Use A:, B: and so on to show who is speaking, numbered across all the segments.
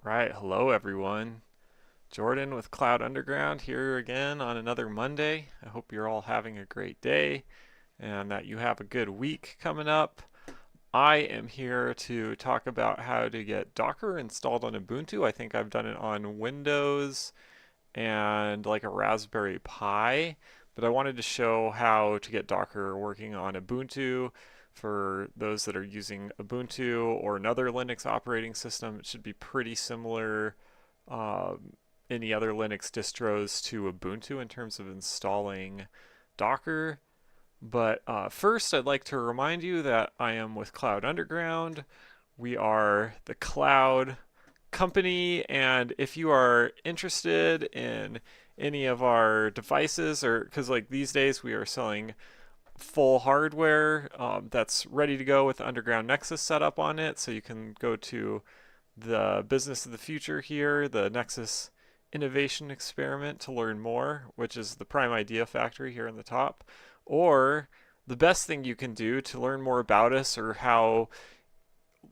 A: Right, hello everyone. Jordan with Cloud Underground here again on another Monday. I hope you're all having a great day and that you have a good week coming up. I am here to talk about how to get Docker installed on Ubuntu. I think I've done it on Windows and like a Raspberry Pi, but I wanted to show how to get Docker working on Ubuntu. For those that are using Ubuntu or another Linux operating system, it should be pretty similar, any other Linux distros to Ubuntu in terms of installing Docker. But first, I'd like to remind you that I am with Cloud Underground. We are the cloud company, and if you are interested in any of our devices, or because like these days we are selling full hardware that's ready to go with the Underground Nexus setup on it, so you can go to the business of the future here, the Nexus Innovation Experiment, to learn more, which is the Prime Idea Factory here in the top. Or the best thing you can do to learn more about us, or how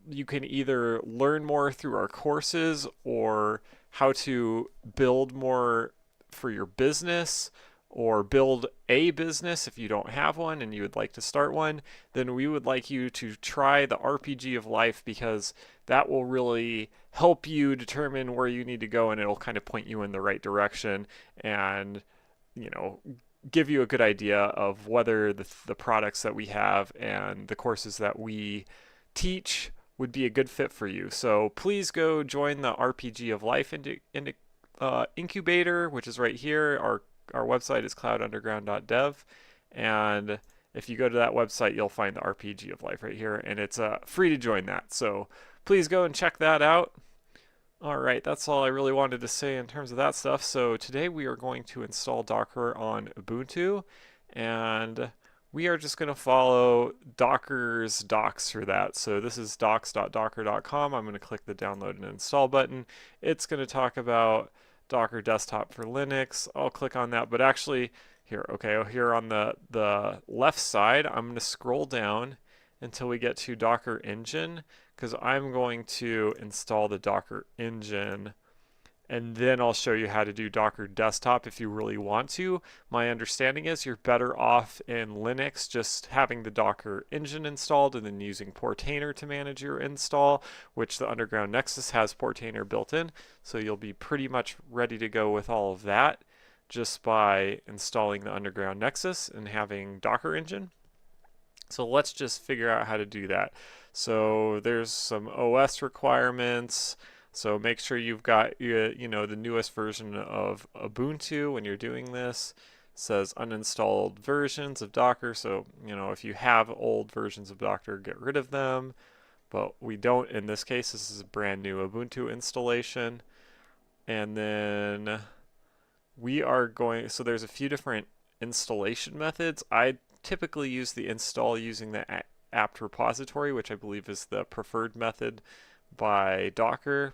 A: you can either learn more through our courses or how to build more for your business or build a business if you don't have one and you would like to start one, then we would like you to try the RPG of life, because that will really help you determine where you need to go, and it'll kind of point you in the right direction and, you know, give you a good idea of whether the products that we have and the courses that we teach would be a good fit for you. So please go join the RPG of Life incubator, which is right here. Our website is cloudunderground.dev, and if you go to that website, you'll find the RPG of Life right here, and it's free to join that. So please go and check that out. All right, that's all I really wanted to say in terms of that stuff. So today we are going to install Docker on Ubuntu, and we are just going to follow Docker's docs for that. So this is docs.docker.com. I'm going to click the download and install button. It's going to talk about Docker Desktop for Linux. I'll click on that, but actually here, okay, here on the left side, I'm going to scroll down until we get to Docker Engine, because I'm going to install the Docker Engine, and then I'll show you how to do Docker Desktop if you really want to. My understanding is you're better off in Linux just having the Docker Engine installed and then using Portainer to manage your install, which the Underground Nexus has Portainer built in. So you'll be pretty much ready to go with all of that just by installing the Underground Nexus and having Docker Engine. So let's just figure out how to do that. So there's some OS requirements. So make sure you've got the newest version of Ubuntu when you're doing this. It says uninstalled versions of Docker. So, if you have old versions of Docker, get rid of them. But we don't in this case. This is a brand new Ubuntu installation. And then we are going, so there's a few different installation methods. I typically use the install using the apt repository, which I believe is the preferred method by Docker.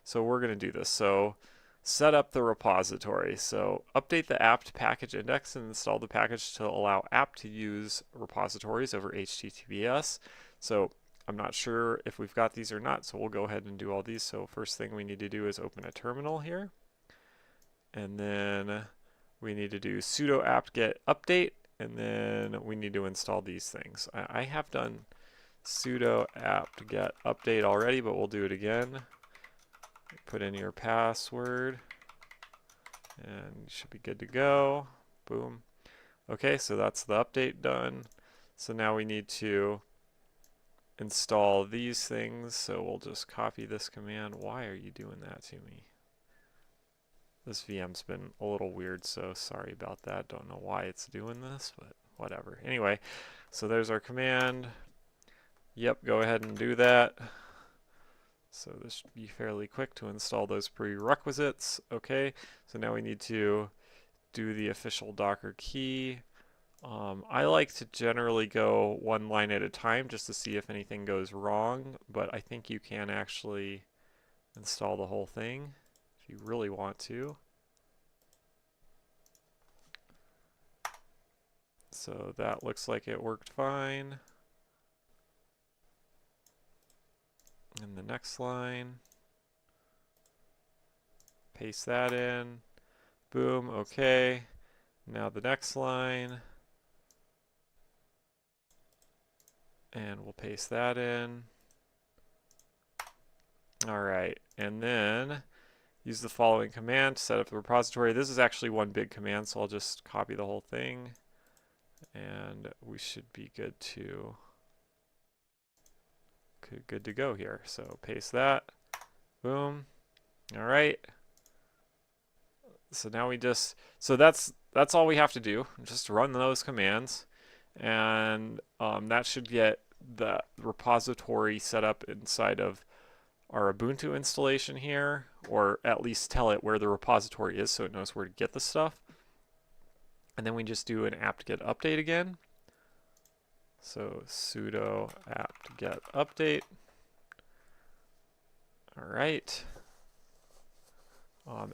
A: So we're going to do this. So set up the repository. So update the apt package index and install the package to allow apt to use repositories over HTTPS. So I'm not sure if we've got these or not, so we'll go ahead and do all these. So first thing we need to do is open a terminal here. And then we need to do sudo apt get update, and then we need to install these things. I have done sudo apt get update already, but we'll do it again. Put in your password, and you should be good to go. Boom. Okay, so that's the update done. So now we need to install these things. So we'll just copy this command. Why are you doing that to me? This VM's been a little weird, so sorry about that. Don't know why it's doing this, but whatever. Anyway, so there's our command. Yep, go ahead and do that. So this should be fairly quick to install those prerequisites. Okay, so now we need to do the official Docker key. I like to generally go one line at a time just to see if anything goes wrong, but I think you can actually install the whole thing if you really want to. So that looks like it worked fine. And the next line. paste that in. Boom, okay. Now the next line. And we'll paste that in. All right, and then use the following command to set up the repository. This is actually one big command, so I'll just copy the whole thing. And we should be good to go here. So paste that. Boom. All right. So now we just, so that's all we have to do. Just run those commands, and that should get the repository set up inside of our Ubuntu installation here, or at least tell it where the repository is so it knows where to get the stuff. And then we just do an apt-get update again. So sudo apt-get update. All right.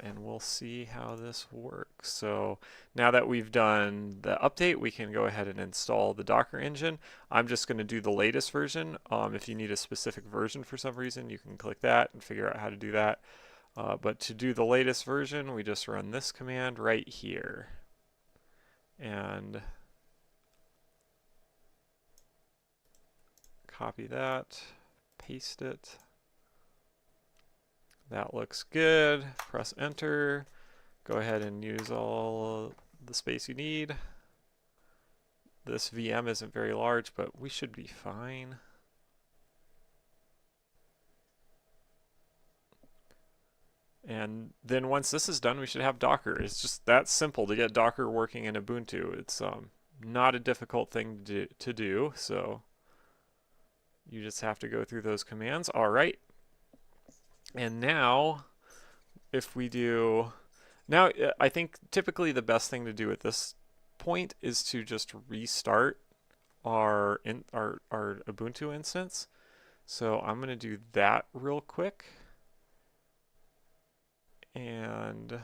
A: And we'll see how this works. So now that we've done the update, we can go ahead and install the Docker engine. I'm just going to do the latest version. If you need a specific version for some reason, you can click that and figure out how to do that. But to do the latest version, we just run this command right here. And copy that, paste it. That looks good. Press enter. Go ahead and use all the space you need. This VM isn't very large, but we should be fine. And then once this is done, we should have Docker. It's just that simple to get Docker working in Ubuntu. It's not a difficult thing to do, so you just have to go through those commands. All right. And now, if we do, now I think typically the best thing to do at this point is to just restart our Ubuntu instance. So I'm going to do that real quick. And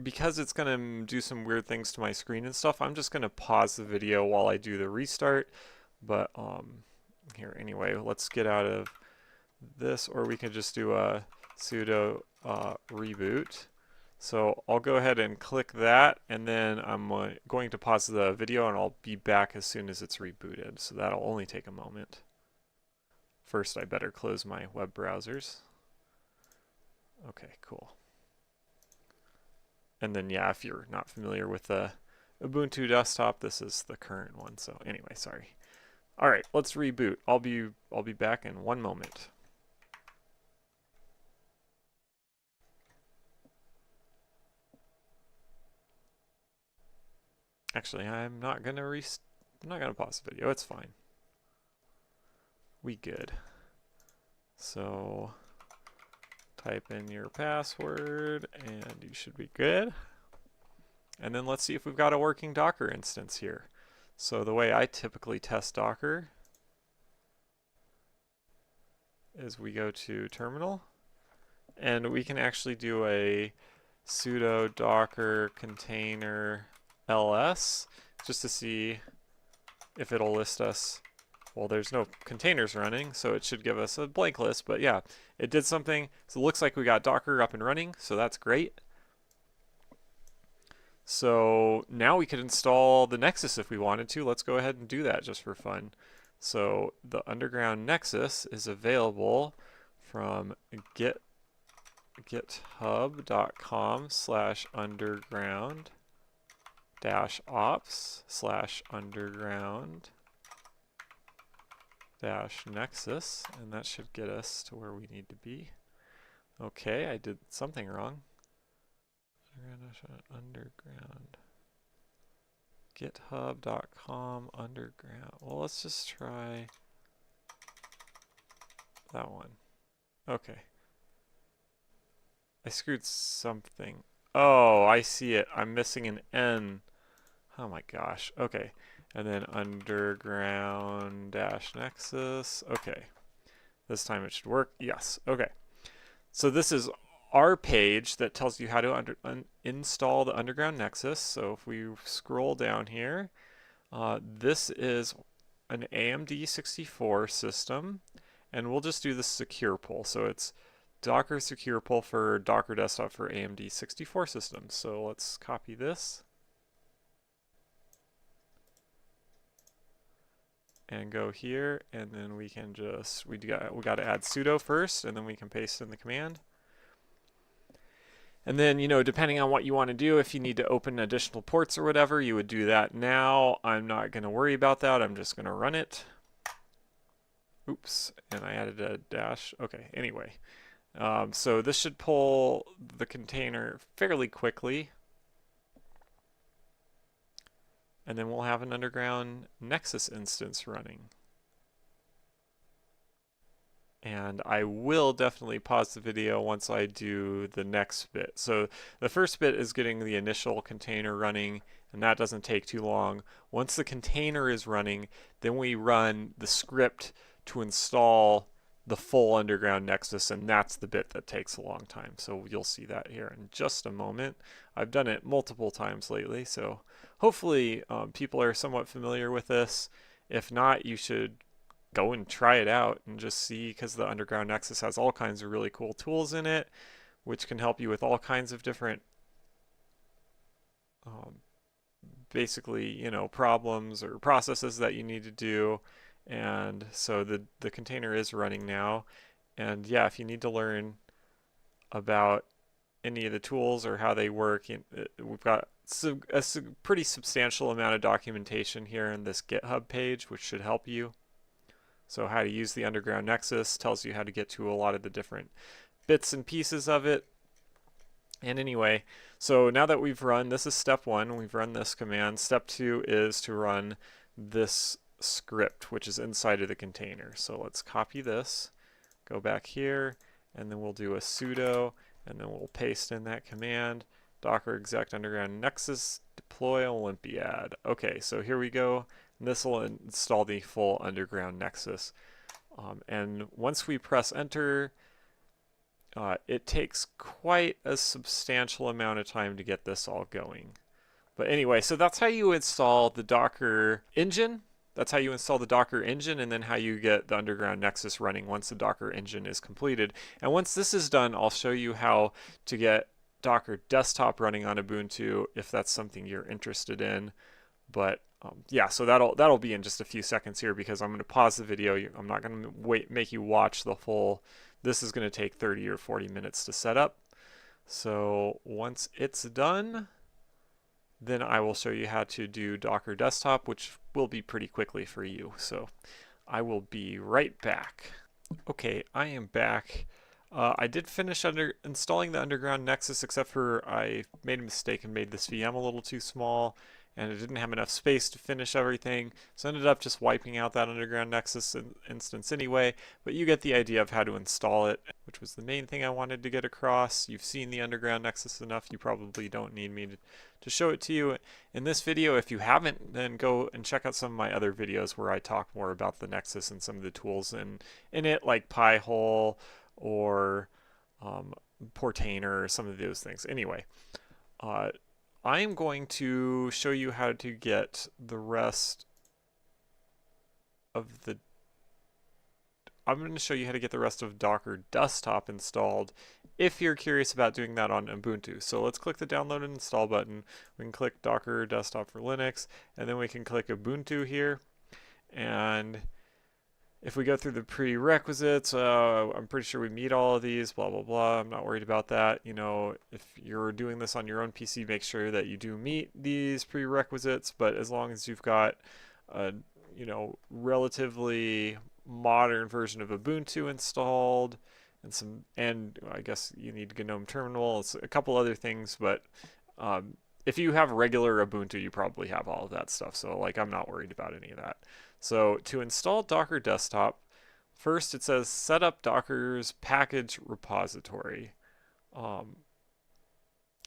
A: because it's going to do some weird things to my screen and stuff, I'm just going to pause the video while I do the restart. But here, anyway, let's get out of this, or we can just do a sudo reboot. So I'll go ahead and click that, and then I'm going to pause the video, and I'll be back as soon as it's rebooted. So that'll only take a moment. First, I better close my web browsers. Okay, cool. And then, yeah, if you're not familiar with the Ubuntu desktop, this is the current one. So anyway, sorry. All right, let's reboot. I'll be back in 1 moment. Actually, I'm not gonna pause the video. It's fine. We good. So type in your password and you should be good. And then let's see if we've got a working Docker instance here. So the way I typically test Docker is we go to terminal, and we can actually do a sudo docker container ls just to see if it'll list us. Well, there's no containers running, so it should give us a blank list, but yeah, it did something. So it looks like we got Docker up and running, so that's great. So now we could install the Nexus if we wanted to. Let's go ahead and do that just for fun. So the Underground Nexus is available from github.com/underground-ops/underground-nexus, and that should get us to where we need to be. Okay, I did something wrong. Underground. github.com underground. Well, let's just try that one. Okay. I screwed something. Oh, I see it. I'm missing an N. Oh my gosh. Okay. And then underground-nexus. Okay. This time it should work. Yes. Okay. So this is our page that tells you how to install the Underground Nexus. So if we scroll down here, this is an AMD 64 system, and we'll just do the secure pull. So it's Docker secure pull for Docker desktop for AMD 64 systems. So let's copy this and go here, and then we can just we got to add sudo first, and then we can paste in the command. And then, depending on what you want to do, if you need to open additional ports or whatever, you would do that now. I'm not going to worry about that. I'm just going to run it. Oops, and I added a dash. Okay, anyway. So this should pull the container fairly quickly. And then we'll have an Underground Nexus instance running. And I will definitely pause the video once I do the next bit. So the first bit is getting the initial container running, and that doesn't take too long. Once the container is running, then we run the script to install the full Underground Nexus, and that's the bit that takes a long time. So you'll see that here in just a moment. I've done it multiple times lately, so hopefully people are somewhat familiar with this. If not, you should go and try it out and just see, because the Underground Nexus has all kinds of really cool tools in it, which can help you with all kinds of different basically, problems or processes that you need to do. And so the container is running now. And yeah, if you need to learn about any of the tools or how they work, we've got a pretty substantial amount of documentation here in this GitHub page, which should help you. So how to use the Underground Nexus tells you how to get to a lot of the different bits and pieces of it. And anyway, so now that we've run, this is step one, we've run this command. Step two is to run this script, which is inside of the container. So let's copy this, go back here, and then we'll do a sudo, and then we'll paste in that command, docker exec underground nexus deploy Olympiad. Okay, so here we go. This will install the full Underground Nexus. And once we press enter, it takes quite a substantial amount of time to get this all going. But anyway, so that's how you install the Docker engine. That's how you install the Docker engine, and then how you get the Underground Nexus running once the Docker engine is completed. And once this is done, I'll show you how to get Docker desktop running on Ubuntu if that's something you're interested in. But yeah, so that'll be in just a few seconds here, because I'm going to pause the video. I'm not going to make you watch the full. This is going to take 30 or 40 minutes to set up. So once it's done, then I will show you how to do Docker desktop, which will be pretty quickly for you. So I will be right back. Okay, I am back. I did finish installing the Underground Nexus, except for I made a mistake and made this VM a little too small, and it didn't have enough space to finish everything, so I ended up just wiping out that Underground Nexus instance anyway. But you get the idea of how to install it, which was the main thing I wanted to get across. You've seen the Underground Nexus enough, you probably don't need me to show it to you in this video. If you haven't, then go and check out some of my other videos where I talk more about the Nexus and some of the tools in it, like Pi-hole or Portainer, or some of those things. Anyway, I am going to show you how to get the rest of the Docker desktop installed if you're curious about doing that on Ubuntu. So let's click the download and install button. We can click Docker desktop for Linux, and then we can click Ubuntu here. And if we go through the prerequisites, I'm pretty sure we meet all of these, blah, blah, blah. I'm not worried about that. If you're doing this on your own PC, make sure that you do meet these prerequisites. But as long as you've got a, relatively modern version of Ubuntu installed, and I guess you need GNOME terminal, it's a couple other things, but if you have regular Ubuntu, you probably have all of that stuff. So I'm not worried about any of that. So to install Docker desktop, first it says set up Docker's package repository. So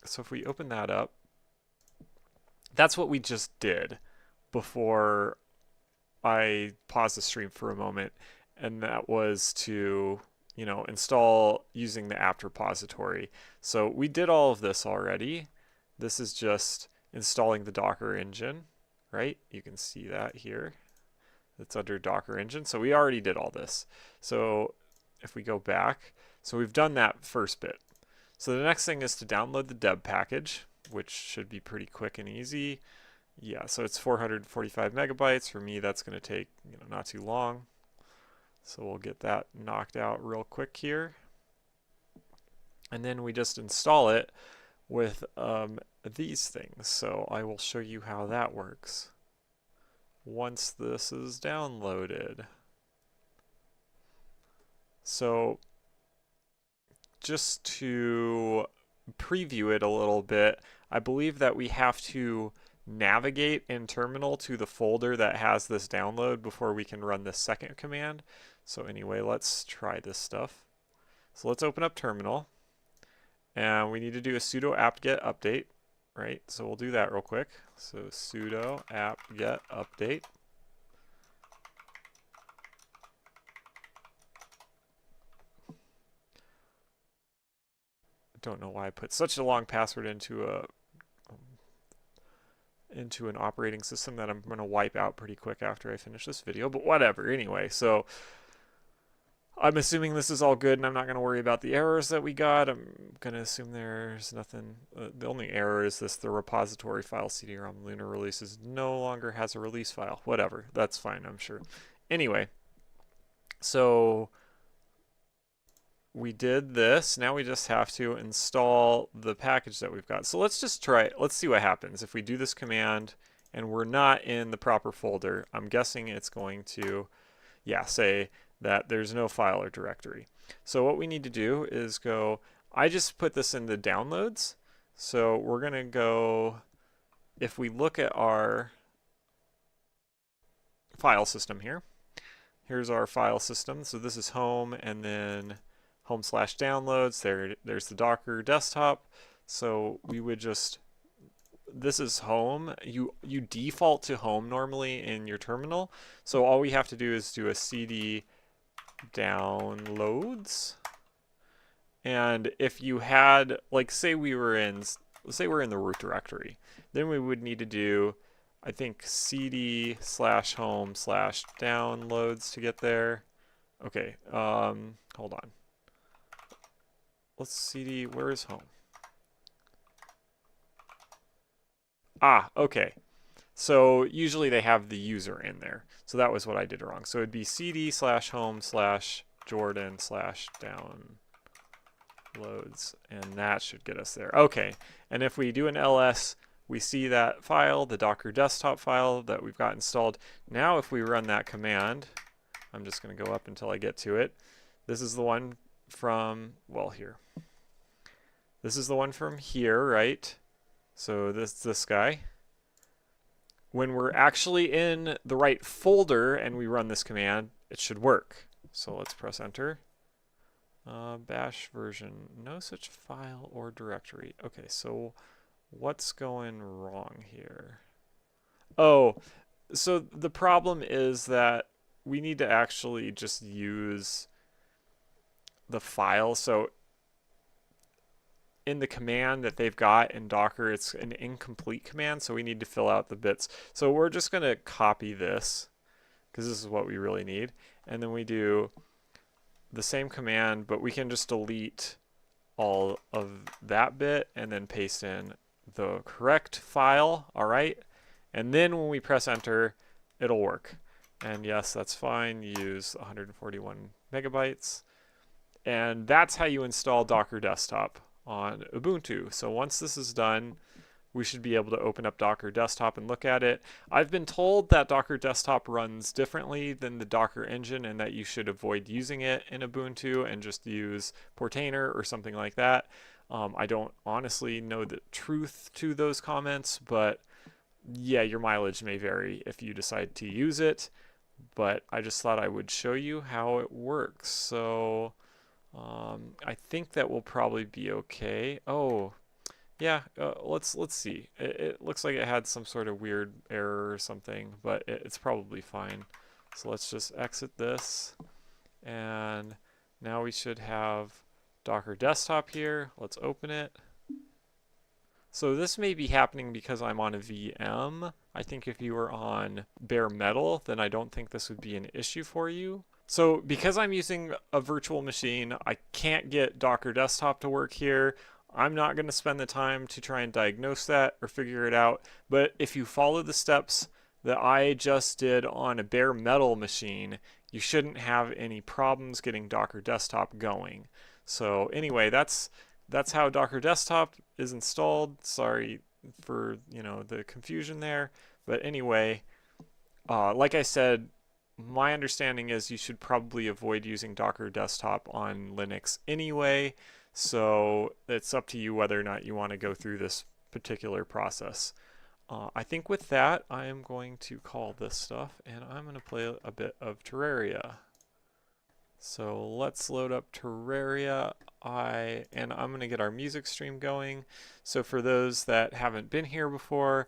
A: if we open that up, that's what we just did before I paused the stream for a moment, and that was to install using the apt repository. So we did all of this already. This is just installing the Docker engine, right? You can see that here. It's under Docker engine. So we already did all this. So if we go back, So we've done that first bit. So the next thing is to download the deb package, which should be pretty quick and easy. Yeah, so it's 445 megabytes. For me, that's going to take not too long. So we'll get that knocked out real quick here. And then we just install it with these things. So I will show you how that works once this is downloaded. So just to preview it a little bit, I believe that we have to navigate in terminal to the folder that has this download before we can run this second command. So anyway, let's try this stuff. So let's open up terminal, and we need to do a sudo apt-get update, right? So we'll do that real quick. So sudo apt-get update. Don't know why I put such a long password into an operating system that I'm going to wipe out pretty quick after I finish this video, but whatever. Anyway, so I'm assuming this is all good, and I'm not going to worry about the errors that we got. I'm going to assume there's nothing. The only error is the repository file CD-ROM Lunar releases no longer has a release file. Whatever, that's fine, I'm sure. Anyway, so we did this. Now we just have to install the package that we've got. So let's just try it. Let's see what happens if we do this command and we're not in the proper folder. I'm guessing it's going to, say that there's no file or directory. So what we need to do is go, I just put this in the downloads. So we're going to go, if we look at our file system here, here's our file system. So this is home, and then home/downloads. There's the Docker desktop. So we would just, this is home. You default to home normally in your terminal. So all we have to do is do a cd downloads. And if you had, like, say we're in the root directory, then we would need to do, I think, cd/home/downloads to get there. Okay, hold on. Let's cd, where is home? Okay. So usually they have the user in there. So that was what I did wrong. So it'd be cd/home/jordan/downloads, and that should get us there. Okay, and if we do an ls, we see that file, the Docker desktop file that we've got installed. Now if we run that command, I'm just going to go up until I get to it. This is the one from, well, here. This is the one from here, right? So this guy. When we're actually in the right folder and we run this command, it should work. So let's press enter. Bash version, no such file or directory. Okay, so what's going wrong here? Oh, so the problem is that we need to actually just use the file. So in the command that they've got in Docker, it's an incomplete command, so we need to fill out the bits. So we're just going to copy this, because this is what we really need. And then we do the same command, but we can just delete all of that bit and then paste in the correct file, all right? And then when we press enter, it'll work. And yes, that's fine. Use 141 megabytes. And that's how you install Docker Desktop on Ubuntu. So once this is done, we should be able to open up Docker Desktop and look at it. I've been told that Docker Desktop runs differently than the Docker engine, and that you should avoid using it in Ubuntu and just use Portainer or something like that. I don't honestly know the truth to those comments, but yeah, your mileage may vary if you decide to use it. But I just thought I would show you how it works. So I think that will probably be okay. Oh, yeah, let's see. It looks like it had some sort of weird error or something, but it's probably fine. So let's just exit this, and now we should have Docker Desktop here. Let's open it. So this may be happening because I'm on a VM. I think if you were on bare metal, then I don't think this would be an issue for you. So because I'm using a virtual machine, I can't get Docker Desktop to work here. I'm not going to spend the time to try and diagnose that or figure it out. But if you follow the steps that I just did on a bare metal machine, you shouldn't have any problems getting Docker Desktop going. So anyway, that's how Docker Desktop is installed. Sorry for, the confusion there. But anyway, like I said, my understanding is you should probably avoid using Docker Desktop on Linux anyway. So it's up to you whether or not you want to go through this particular process. I think with that, I am going to call this stuff, and I'm going to play a bit of Terraria. So let's load up Terraria. I'm going to get our music stream going. So for those that haven't been here before,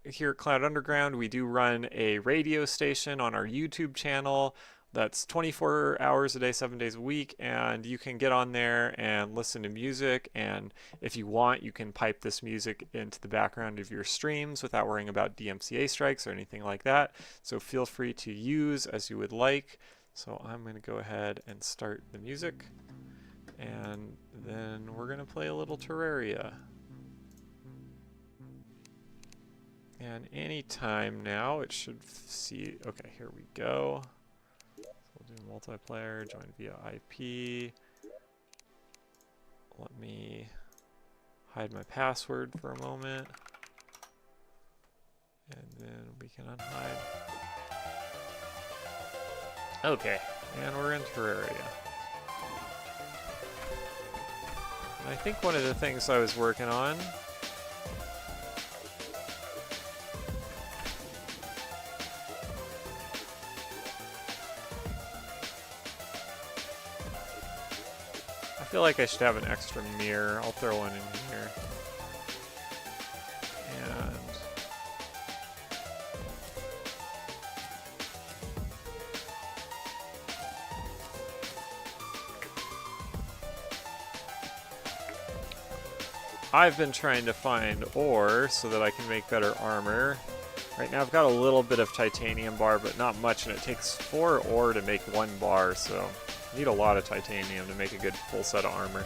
A: here at Cloud Underground, we do run a radio station on our YouTube channel that's 24 hours a day, 7 days a week, and you can get on there and listen to music, and if you want, you can pipe this music into the background of your streams without worrying about DMCA strikes or anything like that. So feel free to use as you would like. So I'm going to go ahead and start the music, and then we're going to play a little Terraria. And anytime now, it should see, okay, here we go. So we'll do multiplayer, join via IP. Let me hide my password for a moment. And then we can unhide. Okay, and we're in Terraria. And I think one of the things I was working on I feel like I should have an extra mirror. I'll throw one in here. And I've been trying to find ore so that I can make better armor. Right now I've got a little bit of titanium bar, but not much, and it takes 4 ore to make 1 bar, so I need a lot of titanium to make a good full set of armor.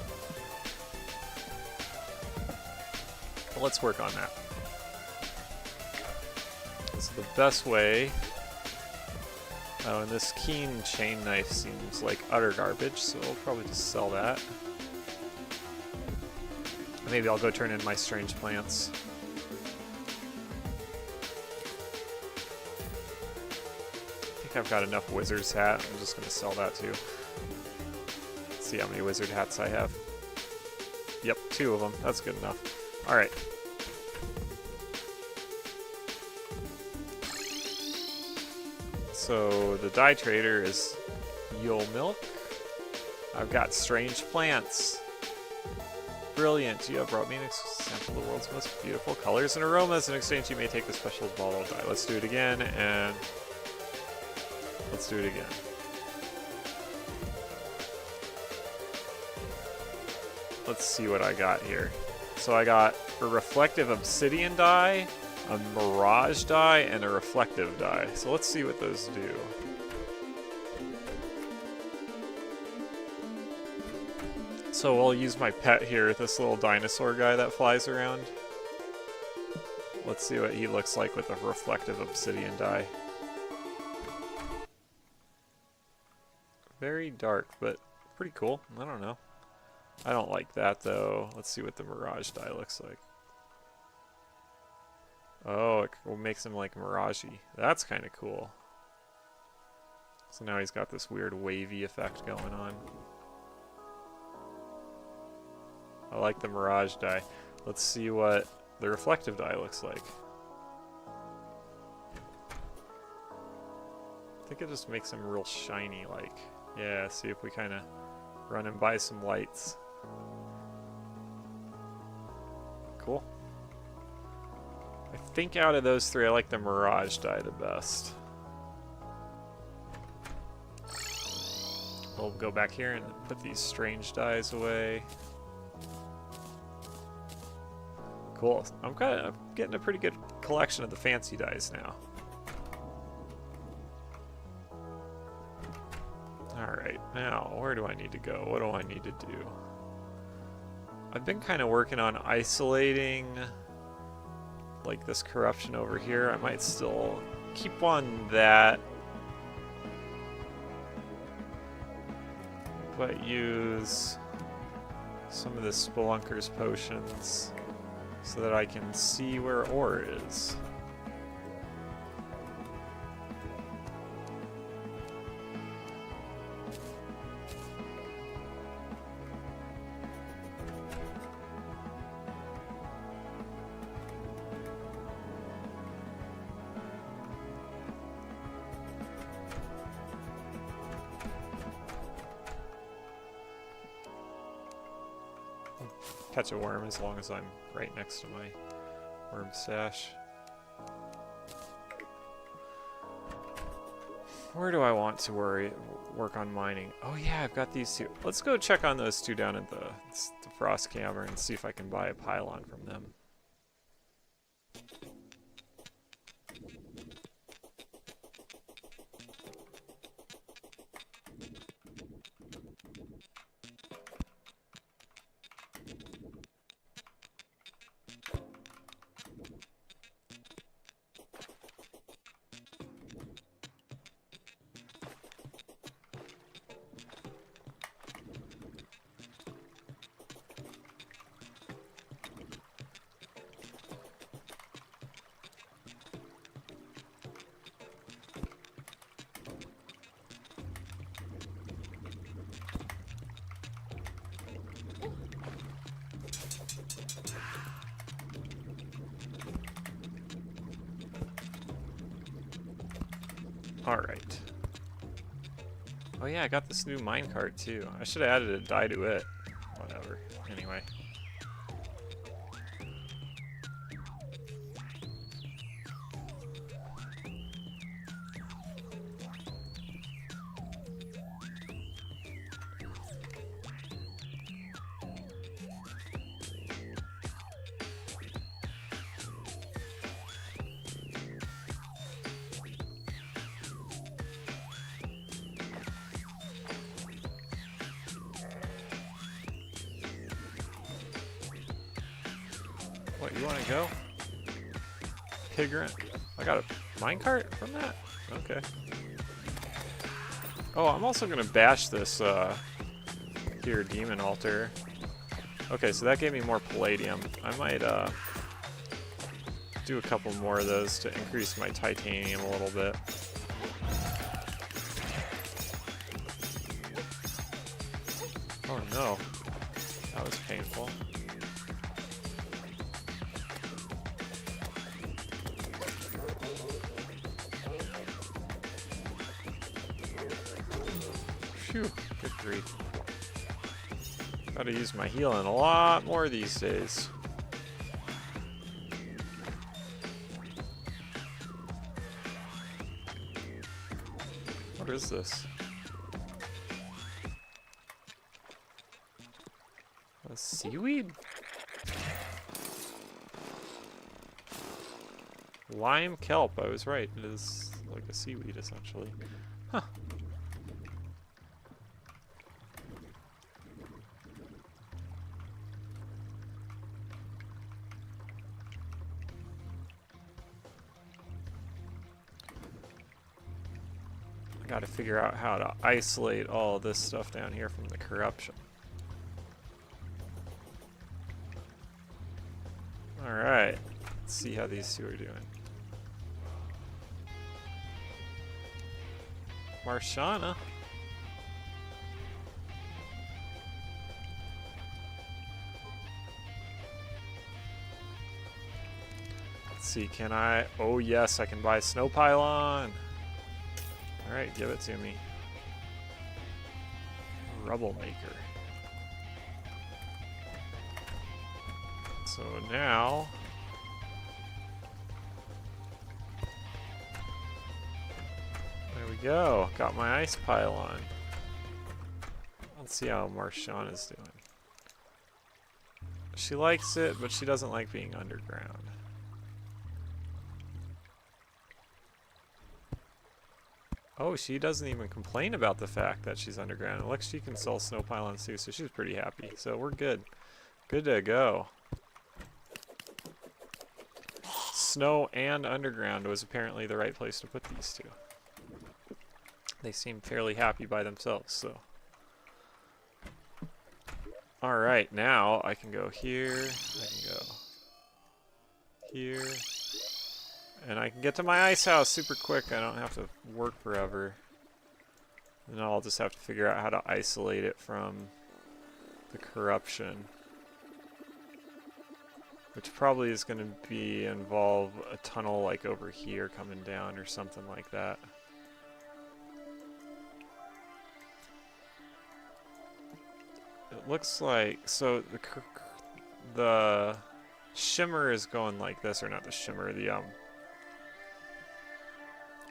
A: But let's work on that. This is the best way. Oh, and this keen chain knife seems like utter garbage, so I'll probably just sell that. Maybe I'll go turn in my strange plants. I think I've got enough wizard's hat. I'm just going to sell that too. Let's see how many wizard hats I have. Yep, 2 of them. That's good enough. Alright. So the dye trader is Yule Milk. I've got strange plants. Brilliant. You have brought me a sample of the world's most beautiful colors and aromas. In exchange, you may take the special bottle of dye. Let's do it again, and let's do it again. Let's see what I got here. So I got a reflective obsidian dye, a mirage dye, and a reflective dye. So let's see what those do. So I'll use my pet here, this little dinosaur guy that flies around. Let's see what he looks like with a reflective obsidian dye. Very dark, but pretty cool. I don't know. I don't like that though. Let's see what the mirage dye looks like. Oh, it makes him like mirage-y. That's kind of cool. So now he's got this weird wavy effect going on. I like the mirage dye. Let's see what the reflective dye looks like. I think it just makes him real shiny like. Yeah, see if we kind of run him by some lights. Cool. I think out of those 3, I like the mirage dye the best. We'll go back here and put these strange dyes away. Cool. I'm getting a pretty good collection of the fancy dyes now. Alright, now, where do I need to go? What do I need to do? I've been kind of working on isolating, like, this corruption over here. I might still keep on that, but use some of the Spelunker's potions so that I can see where ore is. Catch a worm as long as I'm right next to my worm stash. Where do I want to work on mining? Oh yeah, I've got these two. Let's go check on those two down at the frost cavern and see if I can buy a pylon from them. Alright. Oh yeah, I got this new minecart too. I should have added a die to it. Whatever. Anyway. What, you want to go? Pigrant? I got a minecart from that? Okay. Oh, I'm also going to bash this here demon altar. Okay, so that gave me more palladium. I might do a couple more of those to increase my titanium a little bit. Oh no, that was painful. Phew, good grief. Gotta use my healing a lot more these days. What is this? A seaweed? Lime kelp, I was right. It is like a seaweed essentially. Huh. I gotta figure out how to isolate all this stuff down here from the corruption. Alright, let's see how these two are doing. Marshana. Let's see, can I? Oh yes, I can buy snow pylon. Alright, give it to me. Rubble maker. So now there we go. Got my ice pylon. Let's see how Marchand is doing. She likes it, but she doesn't like being underground. Oh, she doesn't even complain about the fact that she's underground. It looks she can sell snow pylons too, so she's pretty happy. So we're good. Good to go. Snow and underground was apparently the right place to put these two. They seem fairly happy by themselves, so. Alright, now I can go here, I can go here, and I can get to my ice house super quick. I don't have to work forever. And I'll just have to figure out how to isolate it from the corruption. Which probably is going to involve a tunnel like over here coming down or something like that. It looks like, so the shimmer is going like this, or not the shimmer, the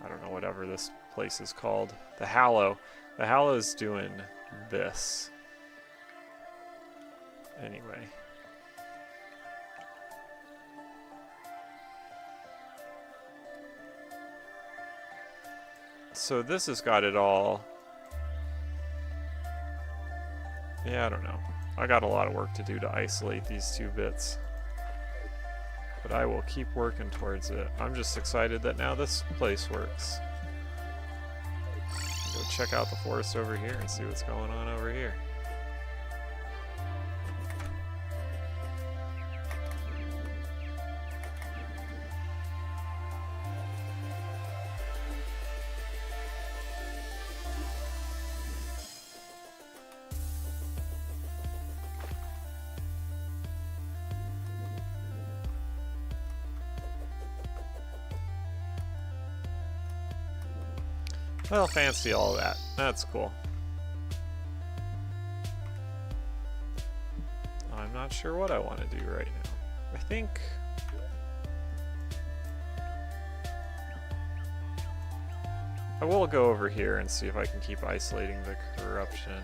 A: I don't know, whatever this place is called. The Hallow. The Hallow is doing this. Anyway. So this has got it all. Yeah, I don't know. I got a lot of work to do to isolate these two bits. But I will keep working towards it. I'm just excited that now this place works. Go check out the forest over here and see what's going on over here. Well, fancy all that. That's cool. I'm not sure what I want to do right now. I think... I will go over here and see if I can keep isolating the corruption.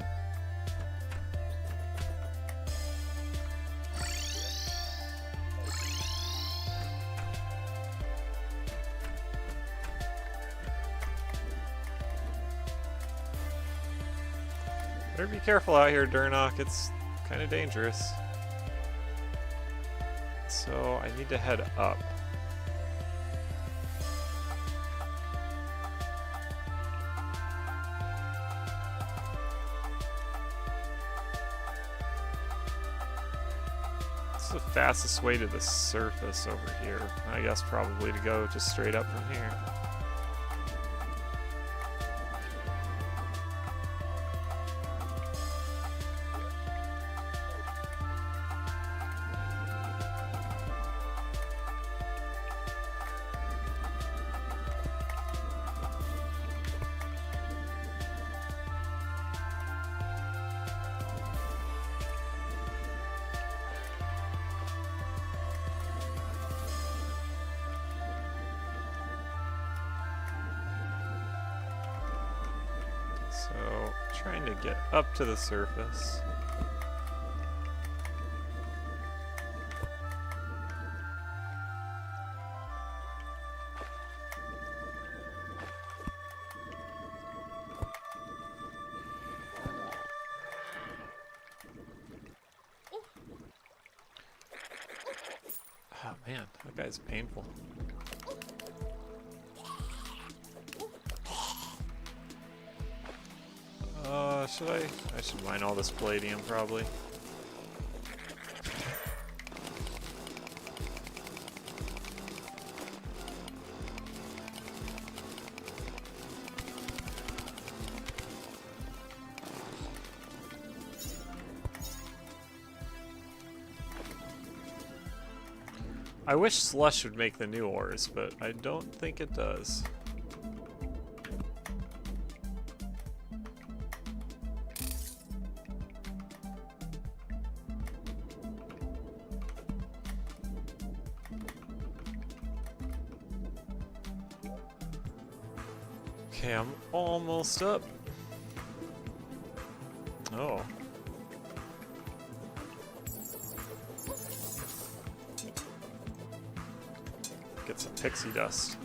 A: Better be careful out here, Durnock. It's kind of dangerous. So I need to head up. What's the fastest way to the surface over here? I guess probably to go just straight up from here. So, trying to get up to the surface. Oh man, that guy's painful. I should mine all this palladium probably. I wish slush would make the new ores, but I don't think it does. Okay, I'm almost up. Oh. Get some pixie dust.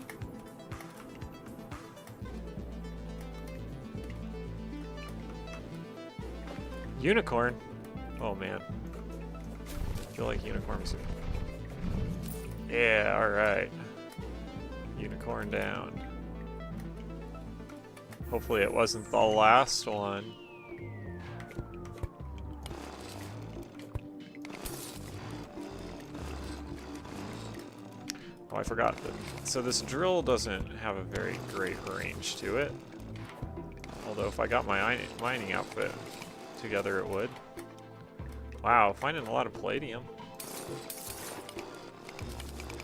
A: Unicorn? Oh man. I feel like unicorns. Yeah, alright. Unicorn down. Hopefully it wasn't the last one. Oh, I forgot that. So this drill doesn't have a very great range to it. Although if I got my mining outfit together, it would. Wow, finding a lot of palladium.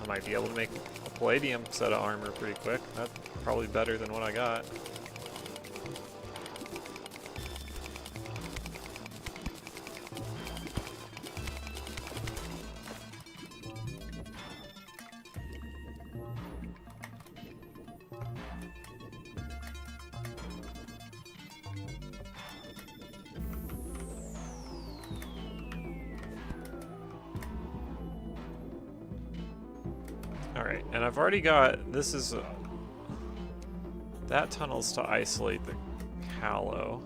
A: I might be able to make a palladium set of armor pretty quick. That's probably better than what I got. Alright, and I've already got, this is, that tunnel's to isolate the callow,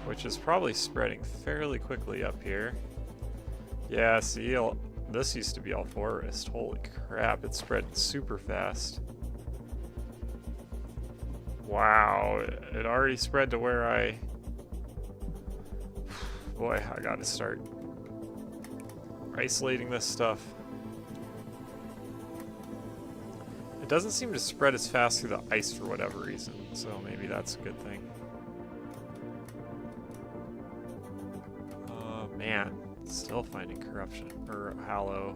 A: which is probably spreading fairly quickly up here. Yeah, see, this used to be all forest. Holy crap, it's spreading super fast. Wow, it already spread to where I... Boy, I gotta start isolating this stuff. It doesn't seem to spread as fast through the ice for whatever reason, so maybe that's a good thing. Man, still finding corruption, or hallow.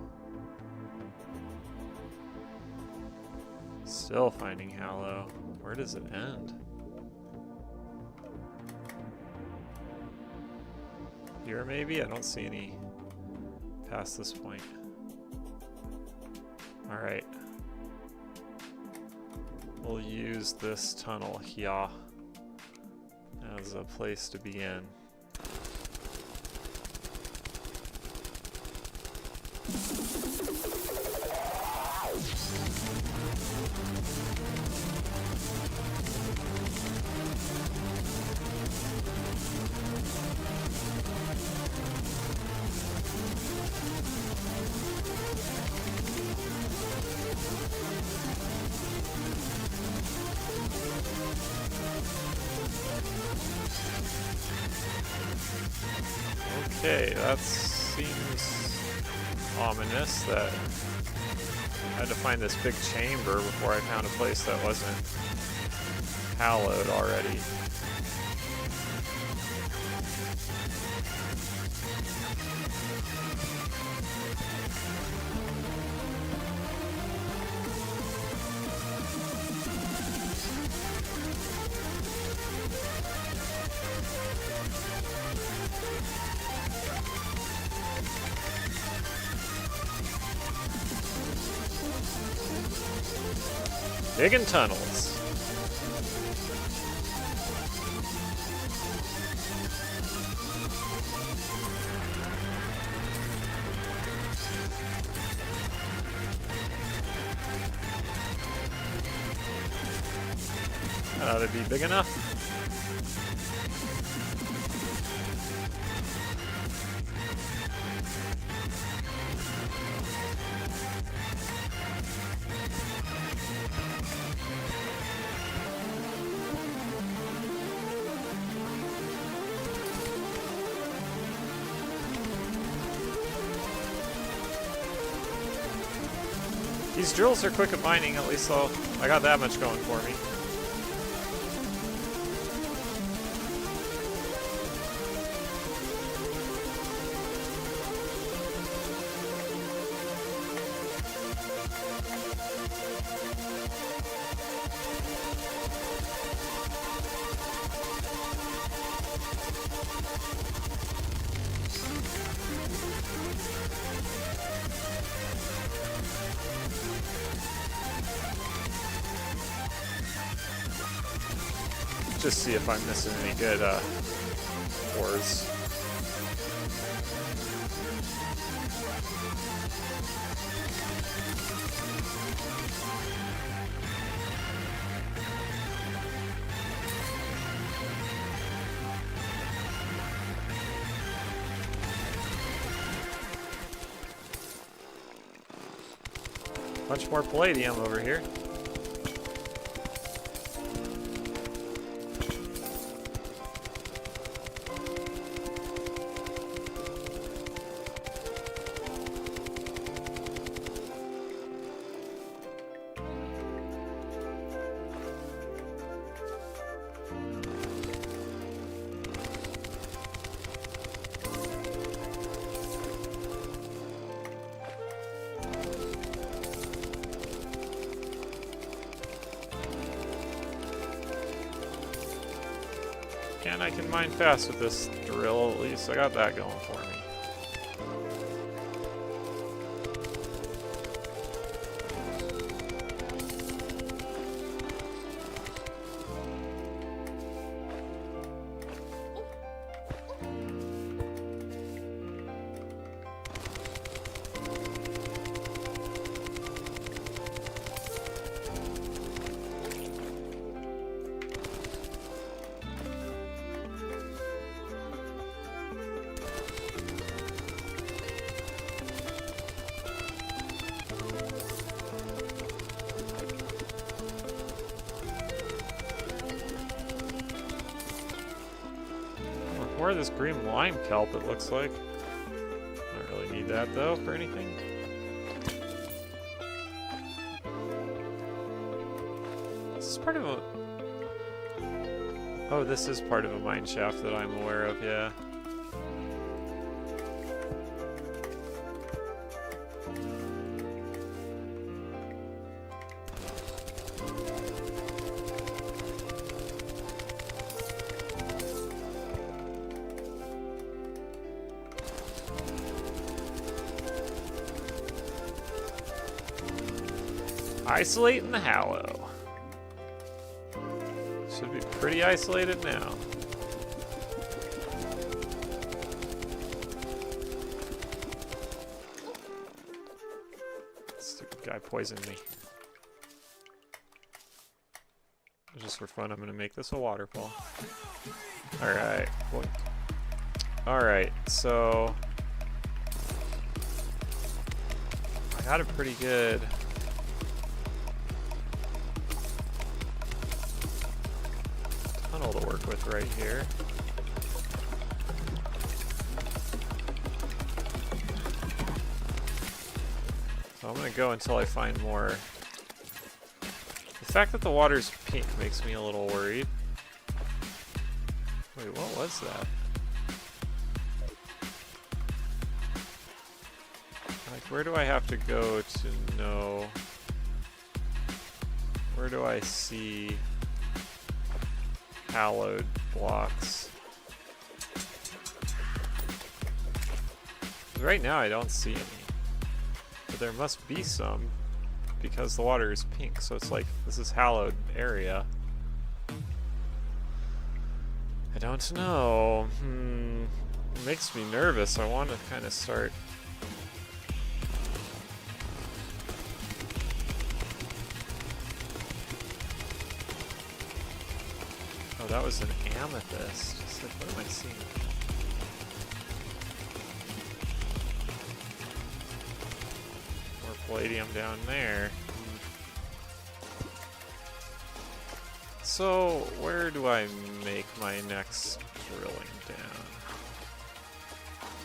A: Still finding hallow. Where does it end? Here maybe? I don't see any past this point. Alright. We'll use this tunnel here as a place to begin. Okay, that seems ominous that I had to find this big chamber before I found a place that wasn't hallowed already. Digging tunnels. That ought to be big enough. These drills are quick at mining, at least I got that much going for me. Just see if I'm missing any good ores. Bunch more palladium over here. And I can mine fast with this drill, at least. I got that going for me. More of this green lime kelp, it looks like. Don't really need that, though, for anything. This is part of a... Oh, this is part of a mine shaft that I'm aware of, yeah. Isolating the Hallow. Should be pretty isolated now. Stupid guy poisoned me. Just for fun, I'm gonna make this a waterfall. Alright. Alright, so I got a pretty good tunnel to work with right here. So I'm gonna go until I find more. The fact that the water's pink makes me a little worried. Wait, what was that? Like, where do I have to go to know? Where do I see hallowed blocks? Right now I don't see any. But there must be some because the water is pink, so it's like this is hallowed area. I don't know. It makes me nervous. I want to kind of start. Oh, that was an amethyst. Just like, what am I seeing? More palladium down there. So, where do I make my next drilling down?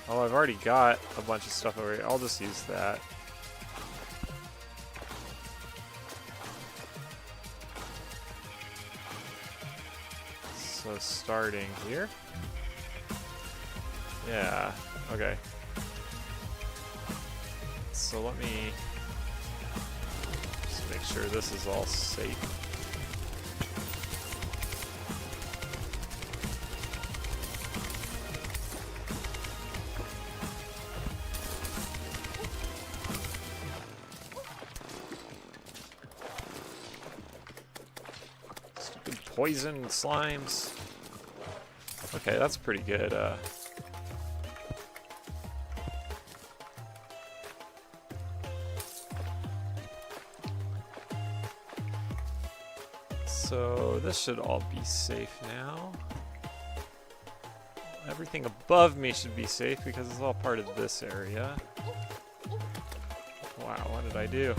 A: Oh, I've already got a bunch of stuff over here. I'll just use that. So starting here. Yeah, okay. So let me just make sure this is all safe. Stupid poison slimes. Okay, that's pretty good. So this should all be safe now. Everything above me should be safe because it's all part of this area. Wow, what did I do?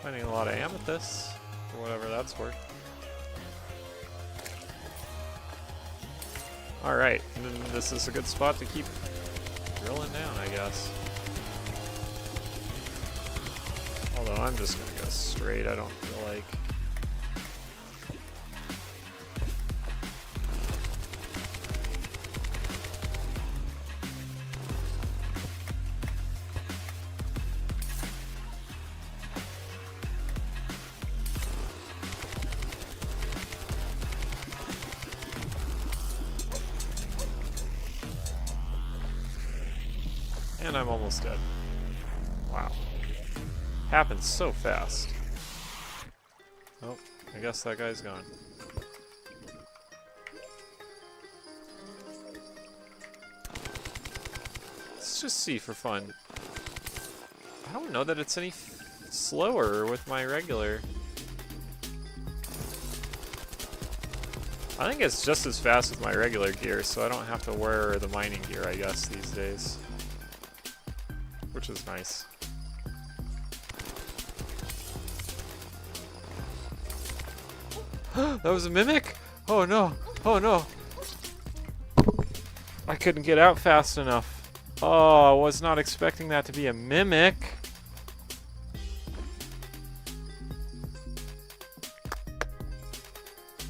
A: Finding a lot of amethysts, for whatever that's worth. Alright, this is a good spot to keep drilling down, I guess. Although I'm just gonna go straight, I don't feel like. And I'm almost dead. Wow. Happens so fast. Oh, I guess that guy's gone. Let's just see for fun. I don't know that it's any slower with my regular. I think it's just as fast with my regular gear, so I don't have to wear the mining gear, I guess, these days. Which is nice. That was a mimic? Oh no! Oh no! I couldn't get out fast enough. Oh, I was not expecting that to be a mimic.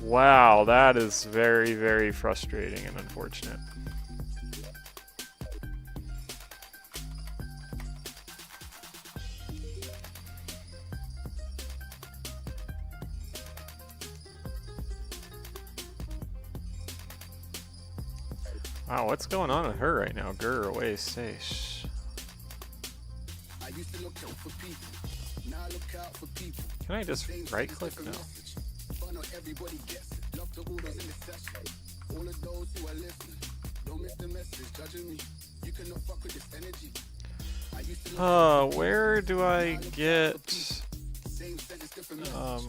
A: Wow, that is very, very frustrating and unfortunate. Wow, what's going on with her right now? Grr, away, say shh. Can I just right click? No. Where do I get...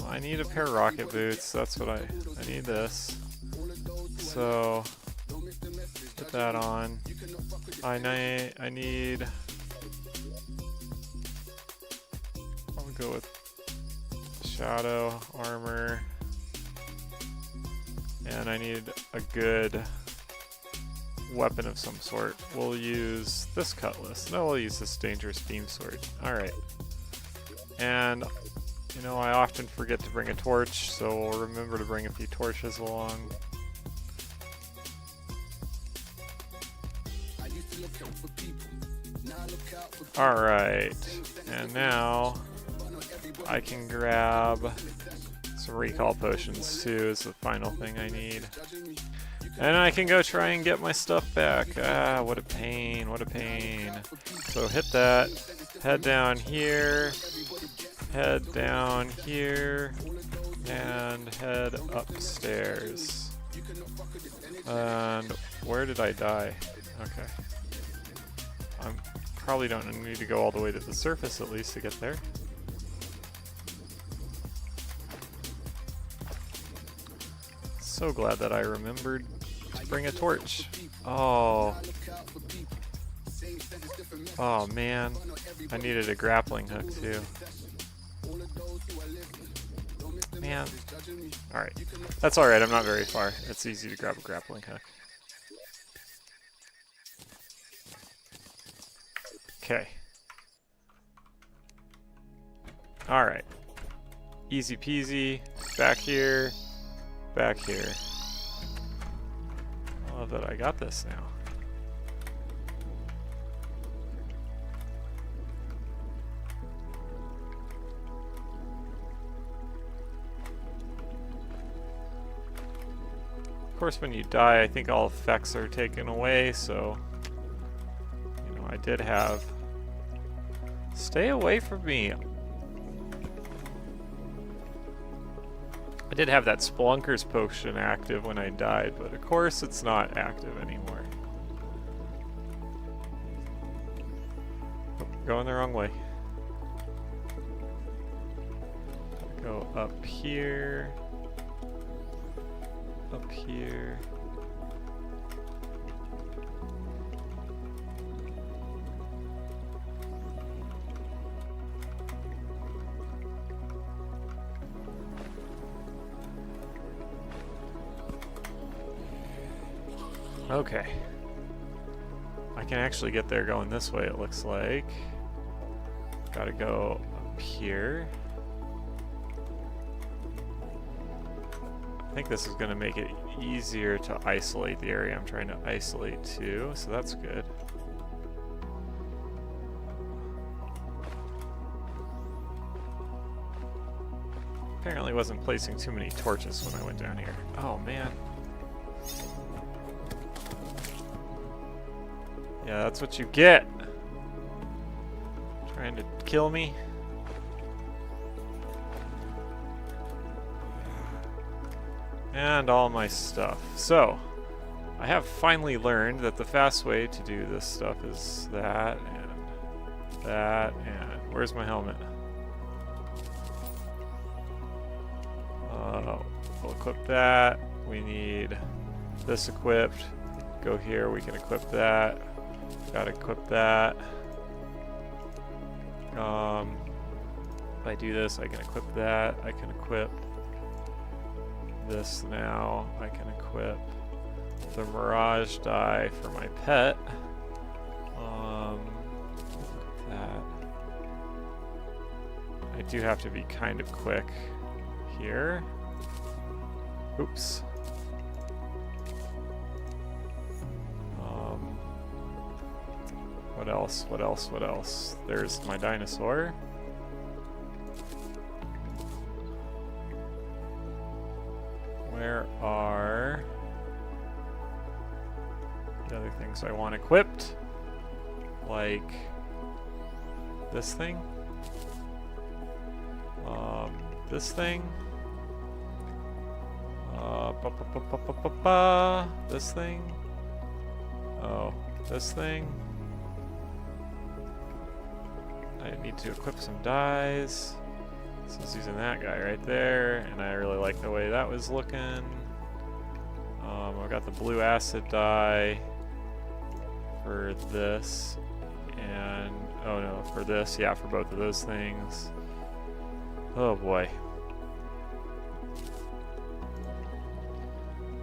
A: I need a pair of rocket boots. That's what I need this. So... put that on. I need... I'll go with shadow armor. And I need a good weapon of some sort. We'll use this cutlass. No, we'll use this dangerous beam sword. Alright. And, you know, I often forget to bring a torch, so we'll remember to bring a few torches along. Alright, and now I can grab some recall potions too, is the final thing I need. And I can go try and get my stuff back. Ah, what a pain, what a pain. So hit that, head down here, and head upstairs. And where did I die? Okay. I'm probably don't need to go all the way to the surface at least to get there. So glad that I remembered to bring a torch. Oh. Oh man. I needed a grappling hook too. Man. Alright. That's alright, I'm not very far. It's easy to grab a grappling hook. Okay. Alright. Easy peasy. Back here. Back here. I love that I got this now. Of course, when you die, I think all effects are taken away, so... You know, I did have... Stay away from me! I did have that Spelunker's Potion active when I died, but of course it's not active anymore. Oh, going the wrong way. Go up here. Up here. Okay. I can actually get there going this way, it looks like. Gotta go up here. I think this is going to make it easier to isolate the area I'm trying to isolate to, so that's good. Apparently wasn't placing too many torches when I went down here. Oh man. Yeah, that's what you get. Trying to kill me. And all my stuff. So, I have finally learned that the fast way to do this stuff is that, and where's my helmet? We'll equip that. We need this equipped. Go here, we can equip that. Gotta equip that. If I do this, I can equip that. I can equip this now. I can equip the Mirage die for my pet. That. I do have to be kind of quick here. Oops. What else? What else? What else? There's my dinosaur. Where are the other things I want equipped? Like this thing? This thing? This thing? Oh, this thing? I need to equip some dies. So I was using that guy right there, and I really like the way that was looking. I've got the blue acid die for this, and oh no, for this, yeah, for both of those things. Oh boy.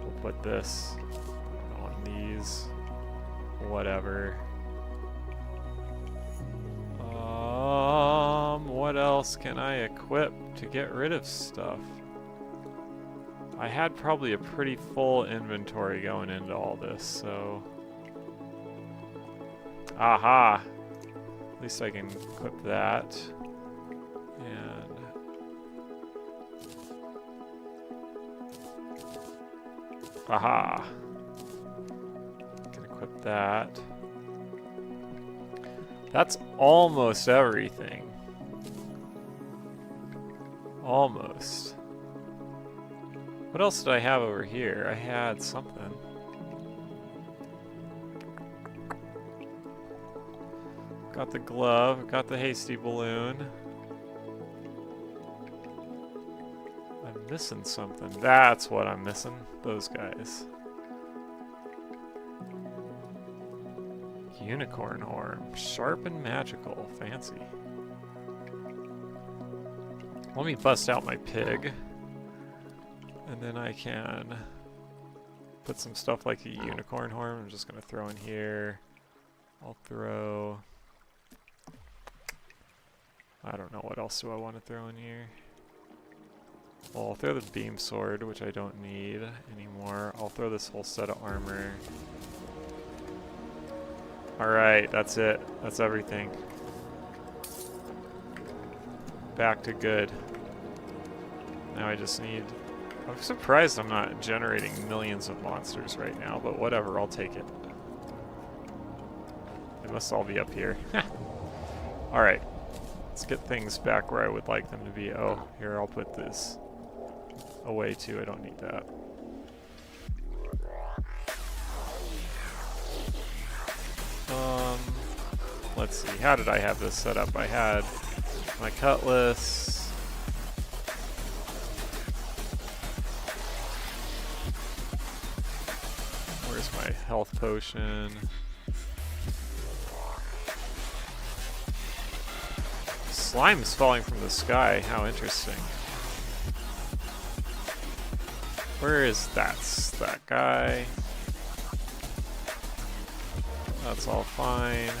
A: We'll put this on these, whatever. What else can I equip to get rid of stuff? I had probably a pretty full inventory going into all this, so... Aha! At least I can equip that. And... Aha! I can equip that. That's almost everything. Almost. What else did I have over here? I had something. Got the glove, got the hasty balloon. I'm missing something. That's what I'm missing. Those guys. Unicorn horn. Sharp and magical. Fancy. Let me bust out my pig. And then I can put some stuff like a unicorn horn. I'm just going to throw in here. I'll throw... I don't know, what else do I want to throw in here? Well, I'll throw the beam sword, which I don't need anymore. I'll throw this whole set of armor. Alright, that's it. That's everything. Back to good. Now I just need... I'm surprised I'm not generating millions of monsters right now, but whatever, I'll take it. They must all be up here. Alright, let's get things back where I would like them to be. Oh, here, I'll put this away too. I don't need that. Let's see, how did I have this set up? I had my cutlass. Where's my health potion? Slime's falling from the sky. How interesting. Where is that guy? That's all fine.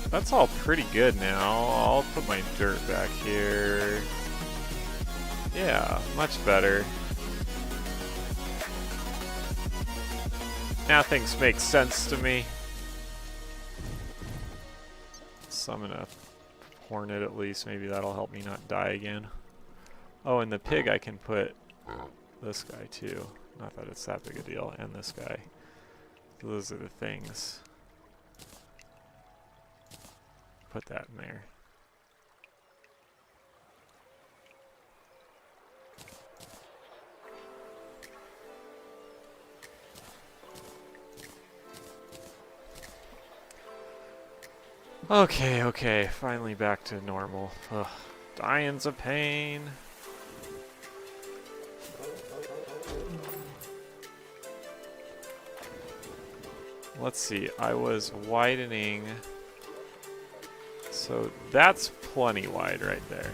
A: That's all pretty good now. I'll put my dirt back here. Yeah, much better. Now things make sense to me. Summon a hornet at least. Maybe that'll help me not die again. Oh, and the pig I can put this guy too. Not that it's that big a deal. And this guy. Those are the things. Put that in there. Okay, okay, finally back to normal. Ugh, dying's a pain. Let's see, I was widening, so that's plenty wide right there.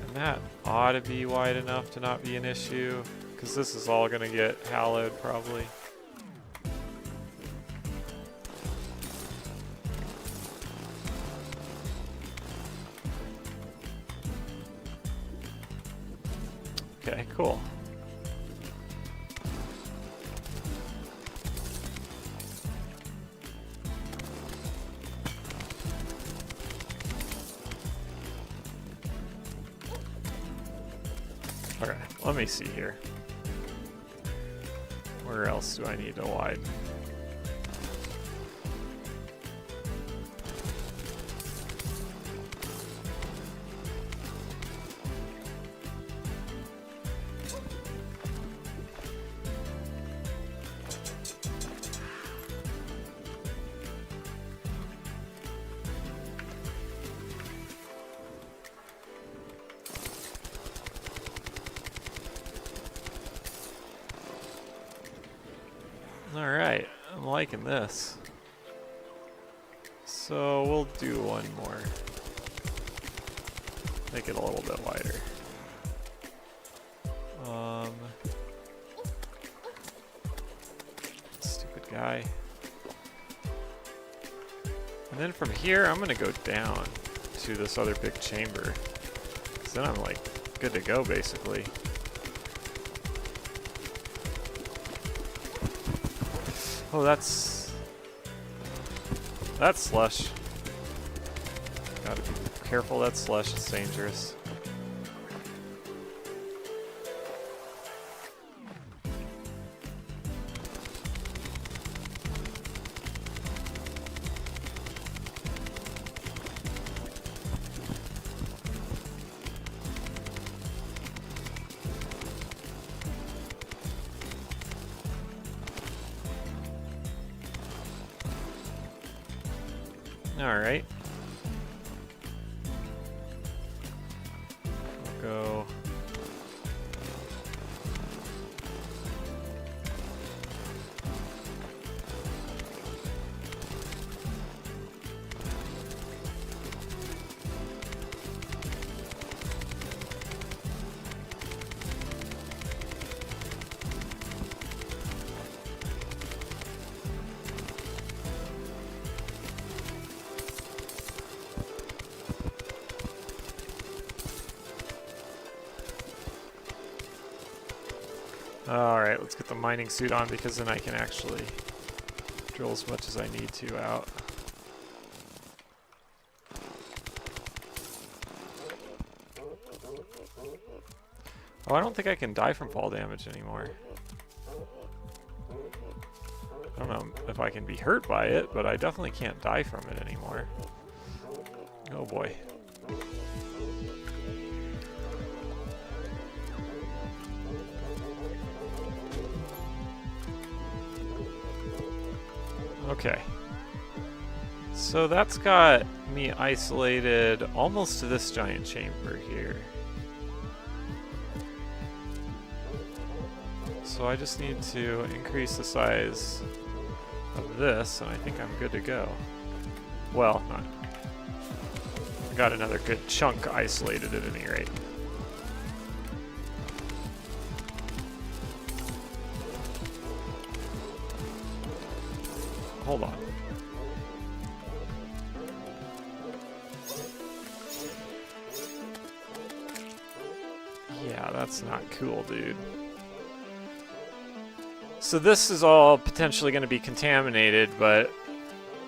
A: And that ought to be wide enough to not be an issue, because this is all going to get hallowed probably. Okay, cool. Okay, let me see here. Where else do I need to widen? Alright, I'm liking this. So we'll do one more. Make it a little bit wider. Stupid guy. And then from here, I'm gonna go down to this other big chamber. 'Cause then I'm like good to go basically. Oh, that's slush. Gotta be careful, that slush is dangerous. Alright. We'll go. Alright, let's get the mining suit on because then I can actually drill as much as I need to out. Oh, I don't think I can die from fall damage anymore. I don't know if I can be hurt by it, but I definitely can't die from it anymore. Oh boy. Okay, so that's got me isolated almost to this giant chamber here. So I just need to increase the size of this, and I think I'm good to go. Well, not. I got another good chunk isolated at any rate. Hold on. Yeah, that's not cool, dude. So this is all potentially going to be contaminated, but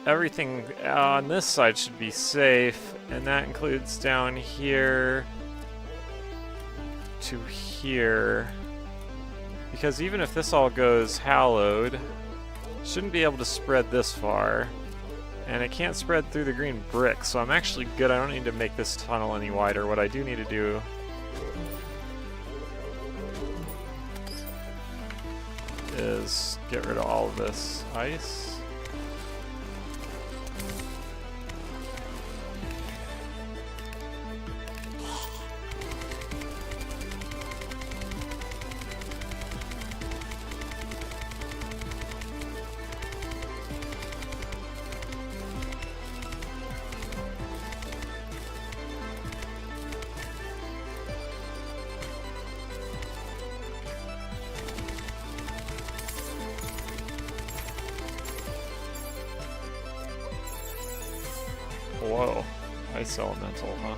A: everything on this side should be safe, and that includes down here to here. Because even if this all goes hallowed, shouldn't be able to spread this far. And it can't spread through the green brick, so I'm actually good. I don't need to make this tunnel any wider. What I do need to do is get rid of all of this ice. Whoa, ice elemental, huh?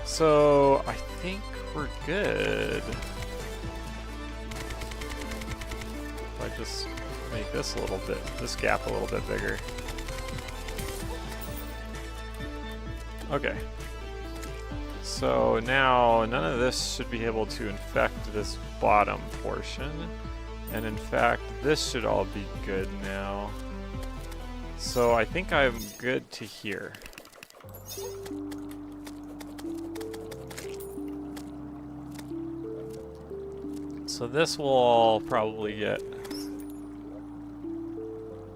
A: So I think we're good. If I just make this a little bit, this gap a little bit bigger. Okay. So now none of this should be able to infect this bottom portion. And in fact, this should all be good now. So I think I'm good to here. So this will all probably get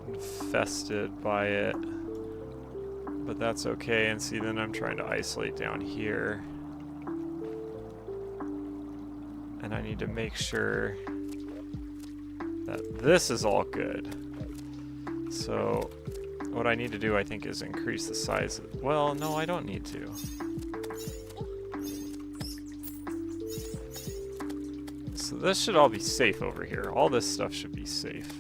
A: infested by it, but that's okay. And see, then I'm trying to isolate down here. And I need to make sure that this is all good. So what I need to do, I think, is increase the size of, well, no, I don't need to. So this should all be safe over here. All this stuff should be safe.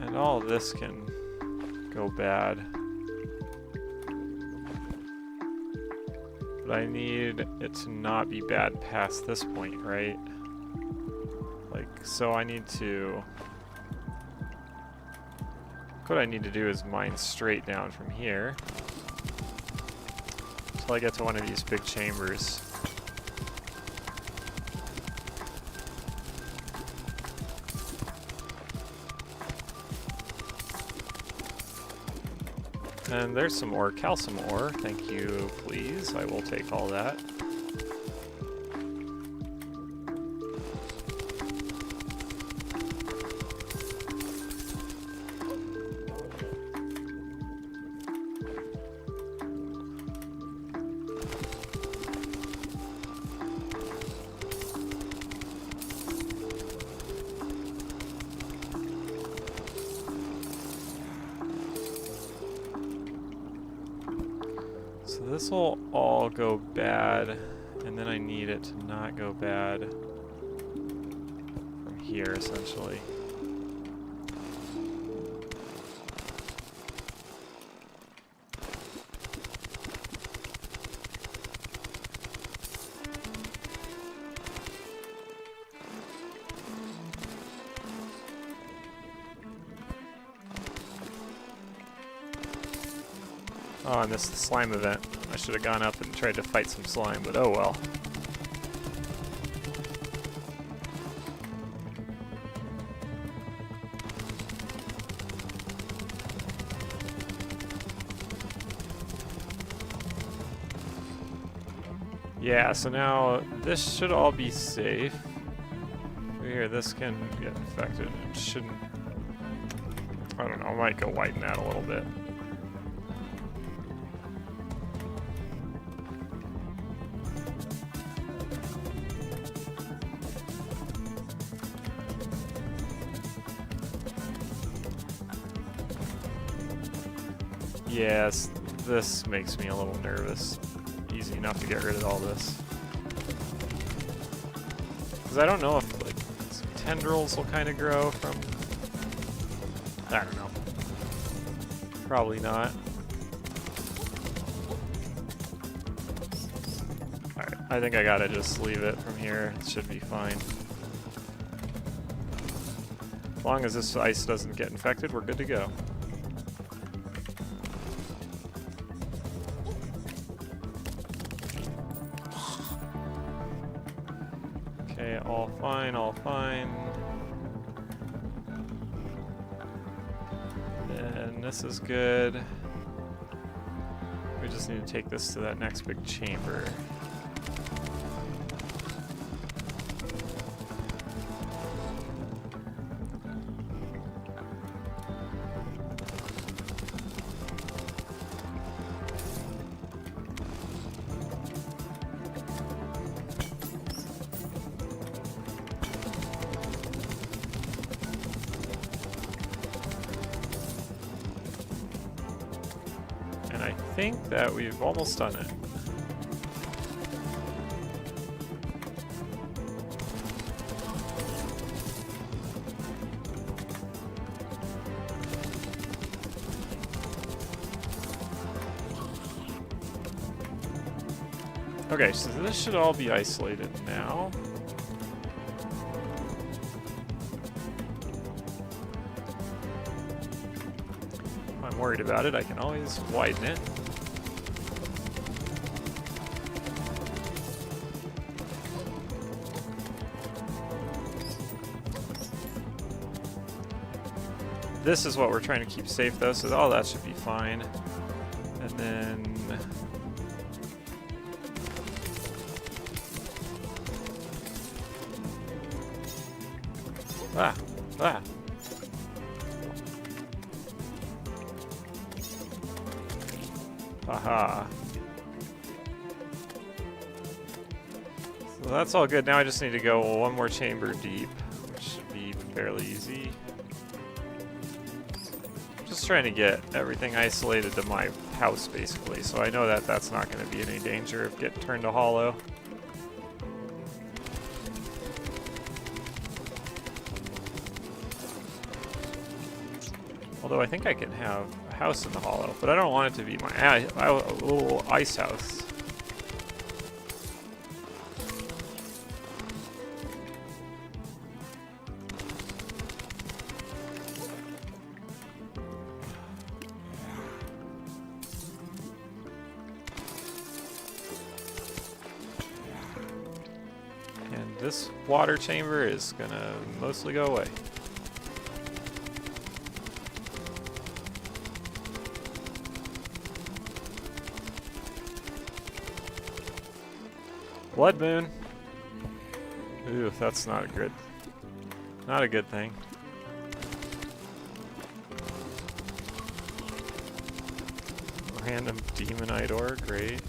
A: And all of this can go bad. But I need it to not be bad past this point, right? Like, so I need to... What I need to do is mine straight down from here until I get to one of these big chambers. And there's some ore, calcium ore. Thank you, please. I will take all that. So this will all go bad, and then I need it to not go bad from here, essentially. Oh, I missed the slime event. I should have gone up and tried to fight some slime, but oh well. Yeah, so now this should all be safe. Here, this can get infected. It shouldn't... I don't know, I might go widen that a little bit. Yes, this makes me a little nervous. Easy enough to get rid of all this. Because I don't know if like some tendrils will kind of grow from... I don't know. Probably not. Alright, I think I gotta just leave it from here. It should be fine. As long as this ice doesn't get infected, we're good to go. Okay, all fine, all fine. And this is good. We just need to take this to that next big chamber. And I think that we've almost done it. Okay, so this should all be isolated now. If I'm worried about it, I can always widen it. This is what we're trying to keep safe though, so all that should be fine. And then... Ah! Ah! Aha! So that's all good. Now I just need to go one more chamber deep, which should be fairly easy. Just trying to get everything isolated to my house, basically, so I know that that's not going to be in any danger of getting turned to hollow. Although I think I can have a house in the hollow, but I don't want it to be my little ice house. And this water chamber is gonna mostly go away. Blood moon. Ooh, that's not good. Not a good thing. Random demonite ore, great.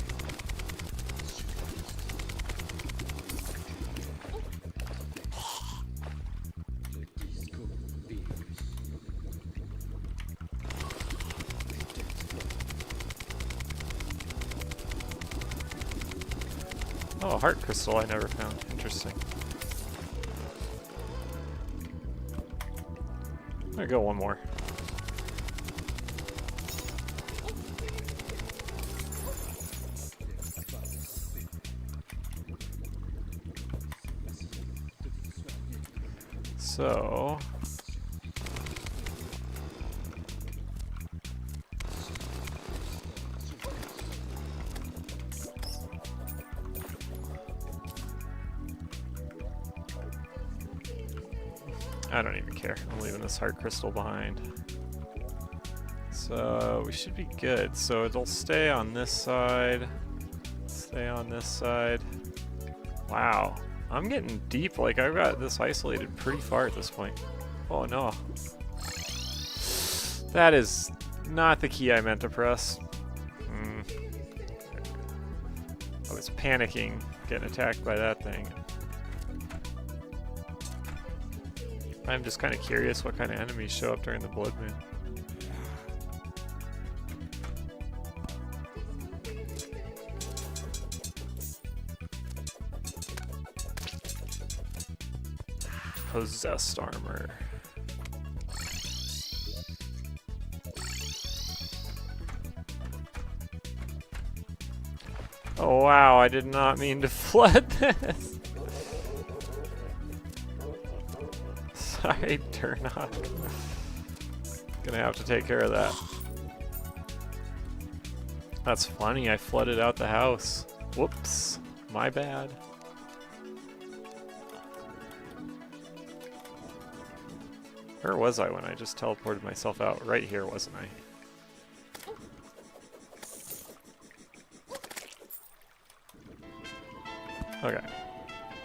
A: Oh, a heart crystal I never found. Interesting. I'm gonna go one more. So... I don't even care. I'm leaving this heart crystal behind. So we should be good. So it'll stay on this side. Stay on this side. Wow. I'm getting deep. Like, I've got this isolated pretty far at this point. Oh no. That is not the key I meant to press. I was panicking getting attacked by that thing. I'm just kind of curious what kind of enemies show up during the blood moon. possessed armor. Oh wow, I did not mean to flood this. Sorry, Turnock. Gonna have to take care of that. That's funny, I flooded out the house. Whoops, my bad. Where was I when I just teleported myself out? Right here, wasn't I? Okay,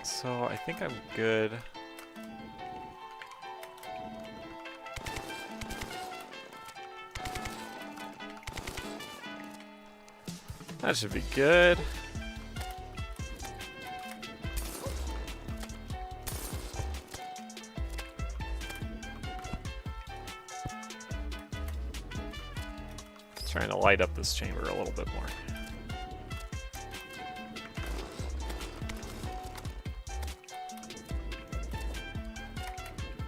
A: so I think I'm good. That should be good. Trying to light up this chamber a little bit more.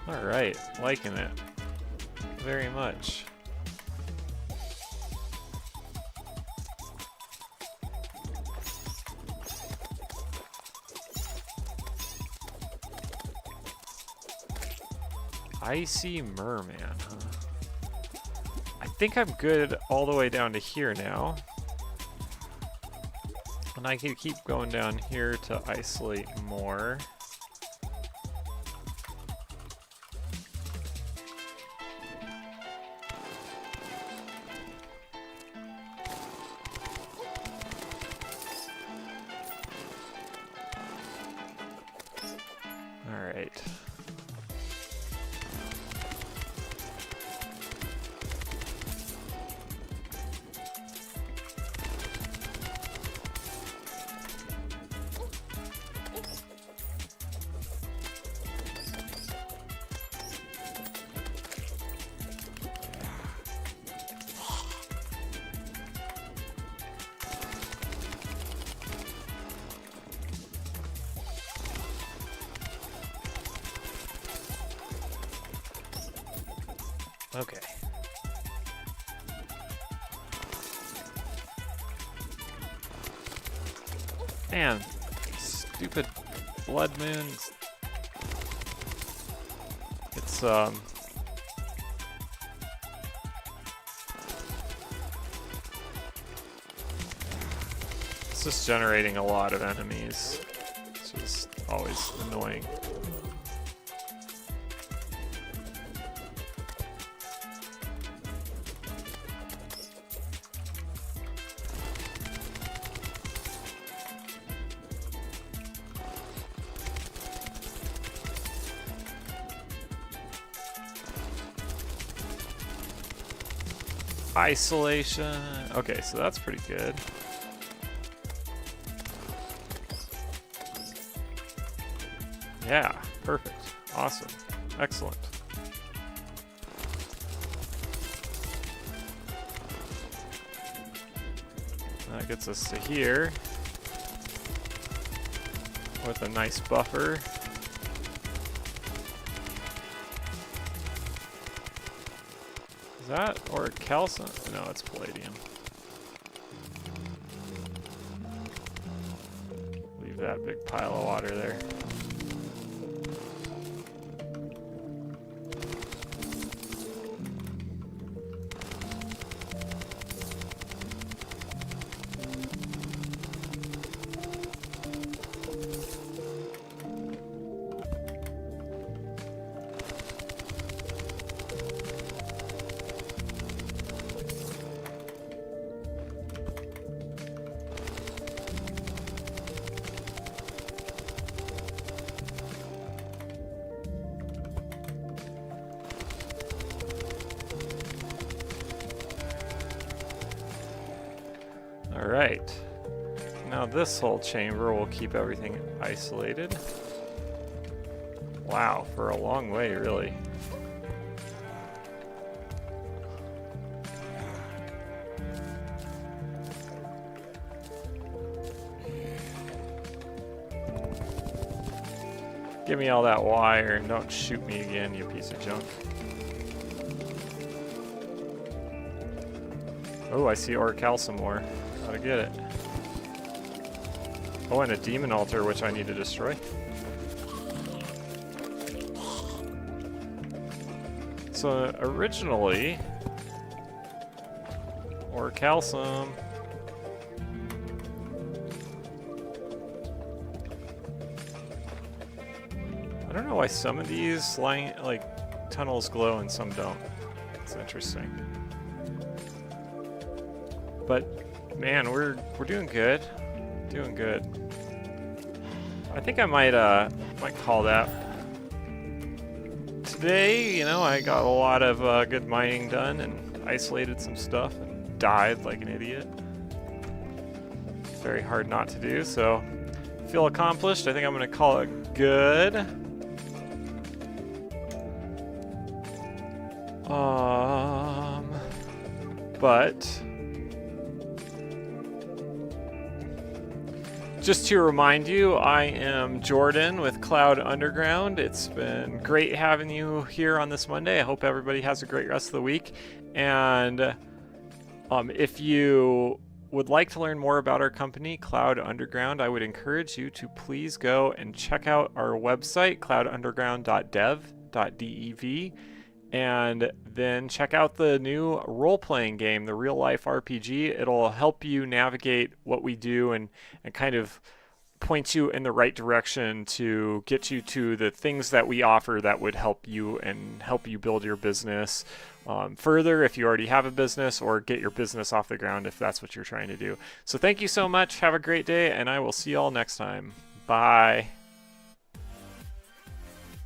A: Alright, liking it very much. Icy Merman, huh? I think I'm good all the way down to here now. And I can keep going down here to isolate more. Alright. Okay. Man, stupid blood moons. It's just generating a lot of enemies. It's just always annoying. Isolation. Okay, so that's pretty good. Yeah, perfect. Awesome. Excellent. That gets us to here with a nice buffer. Is that or calcium? No, it's palladium. Leave that big pile of water there. Alright, now this whole chamber will keep everything isolated. Wow, for a long way, really. Give me all that wire and don't shoot me again, you piece of junk. Oh, I see Orichalcum ore. Gotta get it. Oh, and a demon altar, which I need to destroy. So originally, Orichalcum. I don't know why some of these tunnels glow and some don't. It's interesting. But man, we're doing good. Doing good. I think I might call that. Today, you know, I got a lot of good mining done and isolated some stuff and died like an idiot. Very hard not to do, so feel accomplished. I think I'm gonna call it good. But just to remind you, I am Jordan with Cloud Underground. It's been great having you here on this Monday. I hope everybody has a great rest of the week. And if you would like to learn more about our company, Cloud Underground, I would encourage you to please go and check out our website, cloudunderground.dev, and then check out the new role-playing game, the real-life RPG. It'll help you navigate what we do and kind of point you in the right direction to get you to the things that we offer that would help you and help you build your business further if you already have a business, or get your business off the ground if that's what you're trying to do. So thank you so much. Have a great day, and I will see you all next time. Bye.